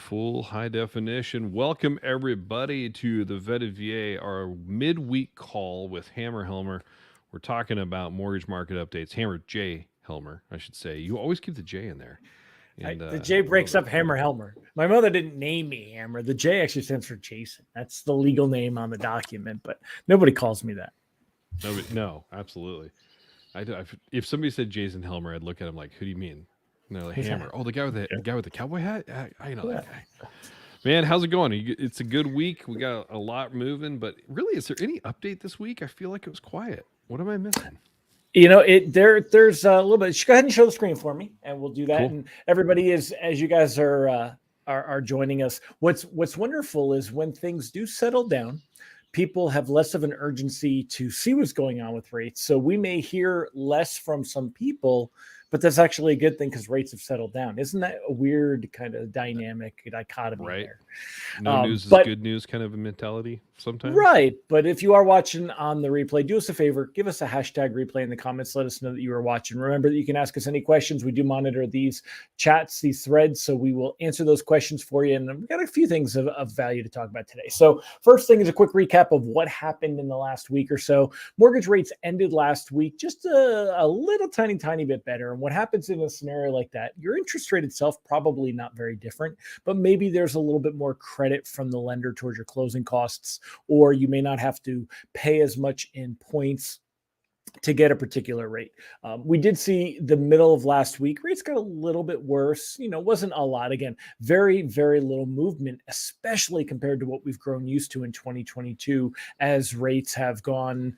Full high definition. Welcome everybody to the Vetted VA, our midweek call with Hammer Helmer. We're talking about mortgage market updates. Hammer J Helmer, I should say. You always keep the J in there, and The J I love breaks it. up Hammer Helmer. My mother didn't name me Hammer. The J actually stands for Jason. That's the legal name on the document, but nobody calls me that. No, absolutely. If somebody said Jason Helmer, I'd look at him like, "Who do you mean?" And they're like, "Hammer." Oh, the guy with the guy with the cowboy hat. I know that guy. Man, how's it going? It's a good week. We got a lot moving, but really, is there any update this week? I feel like it was quiet. What am I missing? There's a little bit. Go ahead and show the screen for me, and we'll do that. Cool. And everybody is, as you guys are joining us. What's wonderful is when things do settle down, people have less of an urgency to see what's going on with rates. So we may hear less from some people, but that's actually a good thing because rates have settled down. Isn't that a weird kind of dynamic dichotomy Right. there? No news is But good news kind of a mentality sometimes. right. But if you are watching on the replay, do us a favor, give us a hashtag replay in the comments. Let us know that you are watching. Remember that you can ask us any questions. We do monitor these chats, these threads, so we will answer those questions for you. And we've got a few things of value to talk about today. So first thing is a quick recap of what happened in the last week or so. Mortgage rates ended last week just a little tiny bit better. And what happens in a scenario like that, your interest rate itself probably not very different, but maybe there's a little bit more credit from the lender towards your closing costs, or you may not have to pay as much in points to get a particular rate. We did see the middle of last week, rates got a little bit worse. Wasn't a lot. Again, very little movement, especially compared to what we've grown used to in 2022, as rates have gone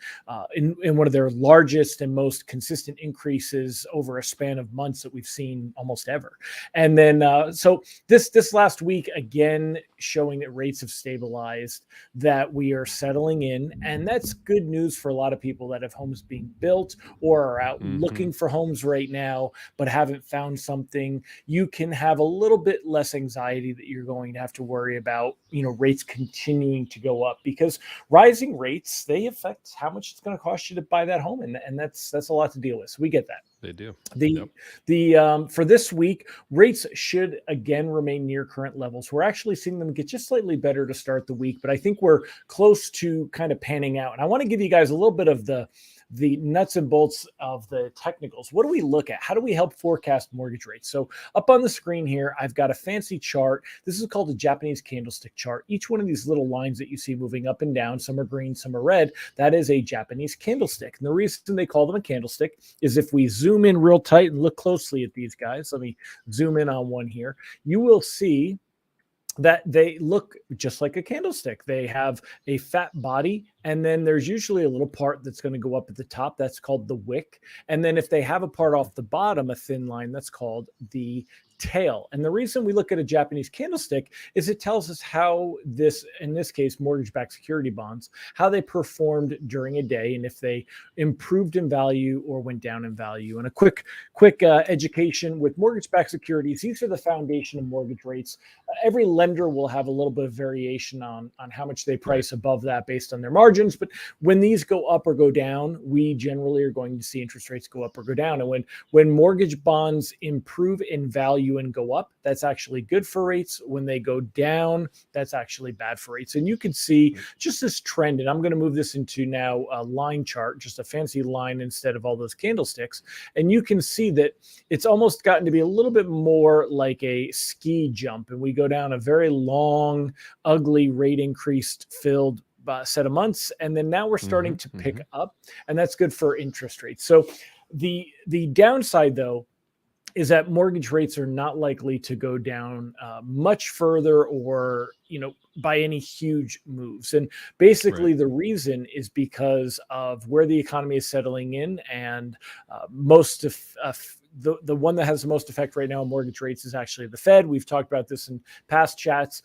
in one of their largest and most consistent increases over a span of months that we've seen almost ever. And then, so this last week, again, showing that rates have stabilized, that we are settling in. And that's good news for a lot of people that have homes being built or are out looking for homes right now, but haven't found something. You can have a little bit less anxiety that you're going to have to worry about, rates continuing to go up, because rising rates, they affect how much it's going to cost you to buy that home. And that's a lot to deal with. So we get that. They do. For this week, rates should again remain near current levels. We're actually seeing them get just slightly better to start the week, but I think we're close to kind of panning out. And I want to give you guys a little bit of the nuts and bolts of the technicals. What do we look at? How do we help forecast mortgage rates? So up on the screen here, I've got a fancy chart. This is called a Japanese candlestick chart. Each one of these little lines that you see moving up and down, some are green, some are red, that is a Japanese candlestick. And the reason they call them a candlestick is if we zoom in real tight and look closely at these guys, let me zoom in on one here, you will see that they look just like a candlestick. They have a fat body, and then there's usually a little part that's going to go up at the top. That's called the wick. And then if they have a part off the bottom, a thin line, that's called the tail. And the reason we look at a Japanese candlestick is it tells us how in this case, mortgage-backed security bonds, how they performed during a day, and if they improved in value or went down in value. And a quick education with mortgage-backed securities, these are the foundation of mortgage rates. Every lender will have a little bit of variation on how much they price above that based on their margins. But when these go up or go down, we generally are going to see interest rates go up or go down. And when mortgage bonds improve in value and go up, that's actually good for rates. When they go down, that's actually bad for rates. And you can see just this trend, and I'm going to move this into now a line chart, just a fancy line instead of all those candlesticks. And you can see that it's almost gotten to be a little bit more like a ski jump. And we go down a very long, ugly rate increase filled set of months. And then now we're starting to pick up, and that's good for interest rates. So the downside, though, is that mortgage rates are not likely to go down much further or, by any huge moves. And basically the reason is because of where the economy is settling in, and most of the one that has the most effect right now on mortgage rates is actually the Fed. We've talked about this in past chats.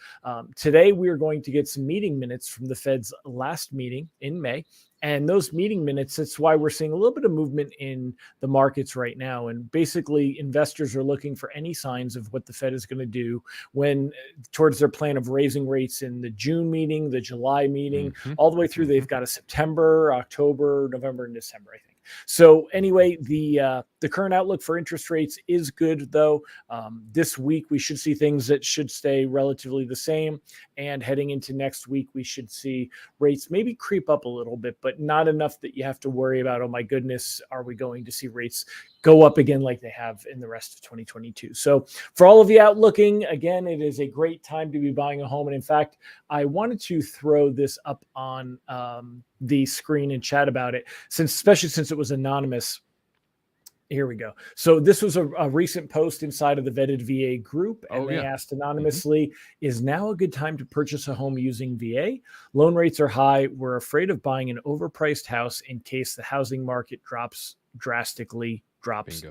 Today, we are going to get some meeting minutes from the Fed's last meeting in May. And those meeting minutes, that's why we're seeing a little bit of movement in the markets right now. And basically, investors are looking for any signs of what the Fed is going to do when towards their plan of raising rates in the June meeting, the July meeting, all the way through. They've got a September, October, November, and December, I think. So anyway, The current outlook for interest rates is good, though. This week, we should see things that should stay relatively the same. And heading into next week, we should see rates maybe creep up a little bit, but not enough that you have to worry about, oh my goodness, are we going to see rates go up again like they have in the rest of 2022? So for all of you out looking, again, it is a great time to be buying a home. And in fact, I wanted to throw this up on the screen and chat about it, especially since it was anonymous. Here we go. So this was a recent post inside of the Vetted VA group, and they asked anonymously, is now a good time to purchase a home using VA? Loan rates are high. We're afraid of buying an overpriced house in case the housing market drops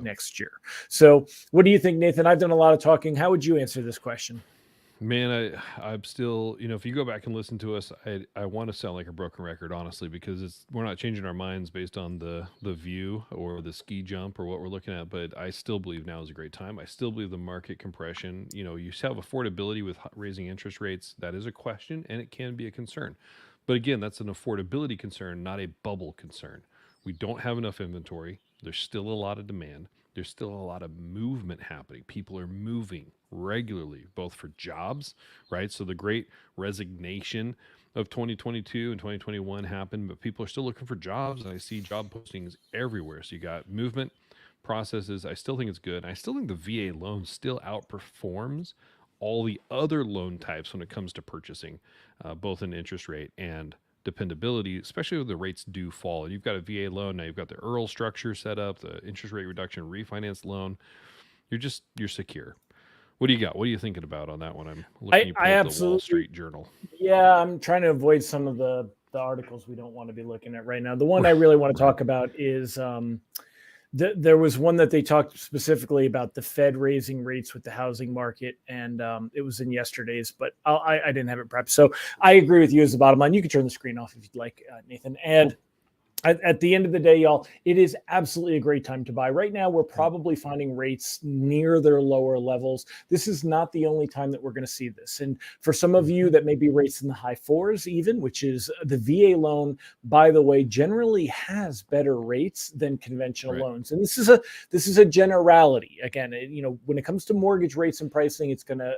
next year. So what do you think, Nathan? I've done a lot of talking. How would you answer this question? Man, I'm still, if you go back and listen to us, I want to sound like a broken record, honestly, because we're not changing our minds based on the view or the ski jump or what we're looking at. But I still believe now is a great time. I still believe the market compression, you have affordability with raising interest rates. That is a question, and it can be a concern. But again, that's an affordability concern, not a bubble concern. We don't have enough inventory. There's still a lot of demand. There's still a lot of movement happening. People are moving regularly, both for jobs, right? So the great resignation of 2022 and 2021 happened, but people are still looking for jobs. And I see job postings everywhere. So you got movement processes. I still think it's good. I still think the VA loan still outperforms all the other loan types when it comes to purchasing, both in interest rate and dependability, especially when the rates do fall. And you've got a VA loan, now you've got the EARL structure set up, the interest rate reduction refinance loan. You're secure. What do you got? What are you thinking about on that one? I'm looking at the Wall Street Journal. Yeah, I'm trying to avoid some of the articles we don't want to be looking at right now. The one I really want to talk about is there was one that they talked specifically about the Fed raising rates with the housing market, and it was in yesterday's, but I didn't have it prepped. So I agree with you as the bottom line. You can turn the screen off if you'd like, Nathan. And at the end of the day, y'all, it is absolutely a great time to buy. Right now, we're probably finding rates near their lower levels. This is not the only time that we're going to see this. And for some of you that may be rates in the high fours even, which is the VA loan, by the way, generally has better rates than conventional loans. And this is a generality. Again, when it comes to mortgage rates and pricing, it's going to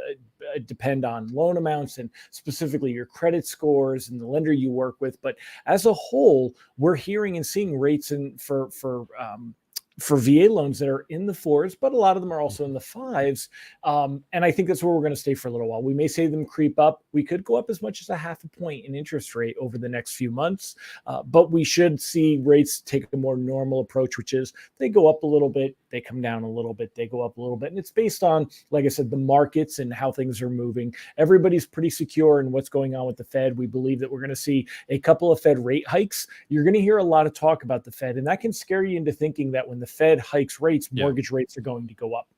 depend on loan amounts and specifically your credit scores and the lender you work with. But as a whole, we're hearing and seeing rates for VA loans that are in the fours, but a lot of them are also in the fives. And I think that's where we're going to stay for a little while. We may see them creep up. We could go up as much as a 0.5 point in interest rate over the next few months. But we should see rates take a more normal approach, which is they go up a little bit, they come down a little bit, they go up a little bit. And it's based on, like I said, the markets and how things are moving. Everybody's pretty secure in what's going on with the Fed. We believe that we're going to see a couple of Fed rate hikes. You're going to hear a lot of talk about the Fed, and that can scare you into thinking that when the Fed hikes rates, mortgage rates are going to go up.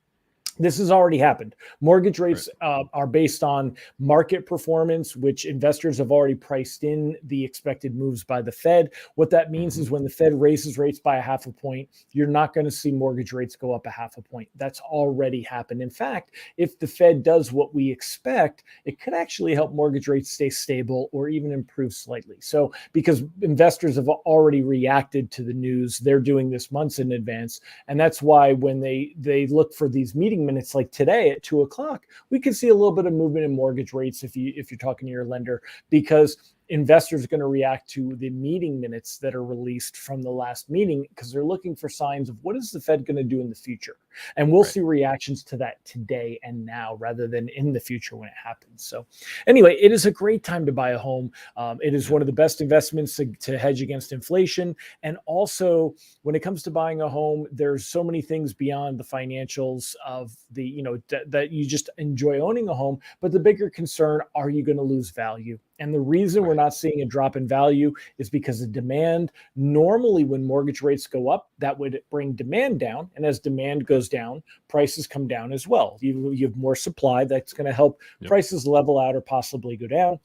This has already happened. Mortgage rates are based on market performance, which investors have already priced in the expected moves by the Fed. What that means is when the Fed raises rates by 0.5 point, you're not going to see mortgage rates go up 0.5 point. That's already happened. In fact, if the Fed does what we expect, it could actually help mortgage rates stay stable or even improve slightly. So because investors have already reacted to the news, they're doing this months in advance. And that's why when they look for these meeting minutes like today at 2:00, we could see a little bit of movement in mortgage rates if you're talking to your lender, because investors are going to react to the meeting minutes that are released from the last meeting because they're looking for signs of what is the Fed going to do in the future. And we'll see reactions to that today and now rather than in the future when it happens. So anyway, it is a great time to buy a home. It is one of the best investments to hedge against inflation. And also when it comes to buying a home, there's so many things beyond the financials of the, that you just enjoy owning a home. But the bigger concern, are you going to lose value? And the reason we're not seeing a drop in value is because of demand. Normally, when mortgage rates go up, that would bring demand down. And as demand goes down, prices come down as well. You have more supply that's going to help prices level out or possibly go down.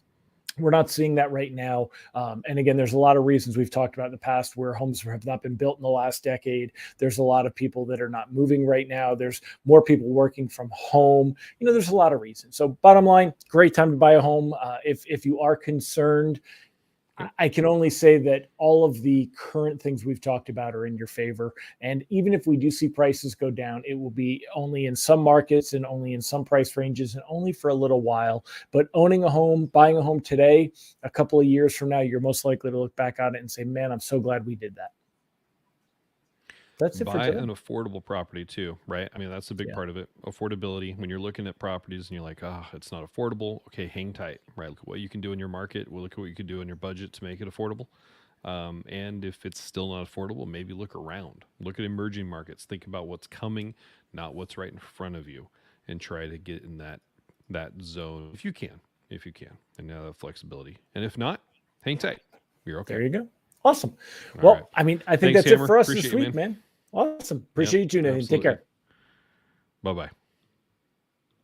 We're not seeing that right now. And again, there's a lot of reasons we've talked about in the past where homes have not been built in the last decade. There's a lot of people that are not moving right now. There's more people working from home. There's a lot of reasons. So bottom line, great time to buy a home. If you are concerned, I can only say that all of the current things we've talked about are in your favor. And even if we do see prices go down, it will be only in some markets and only in some price ranges and only for a little while. But owning a home, buying a home today, a couple of years from now, you're most likely to look back on it and say, man, I'm so glad we did that. That's it for Buy today. an affordable property too, right? I mean, that's a big part of it. Affordability. When you're looking at properties and you're like, it's not affordable. Okay, hang tight, right? Look at what you can do in your market. We'll look at what you can do in your budget to make it affordable. And if it's still not affordable, maybe look around. Look at emerging markets. Think about what's coming, not what's right in front of you, and try to get in that zone if you can, and now the flexibility. And if not, hang tight. You're okay. There you go. Awesome. Well, right. I mean, I think that's it for us this week, man. Awesome. Appreciate you tuning in. Take care. Bye-bye.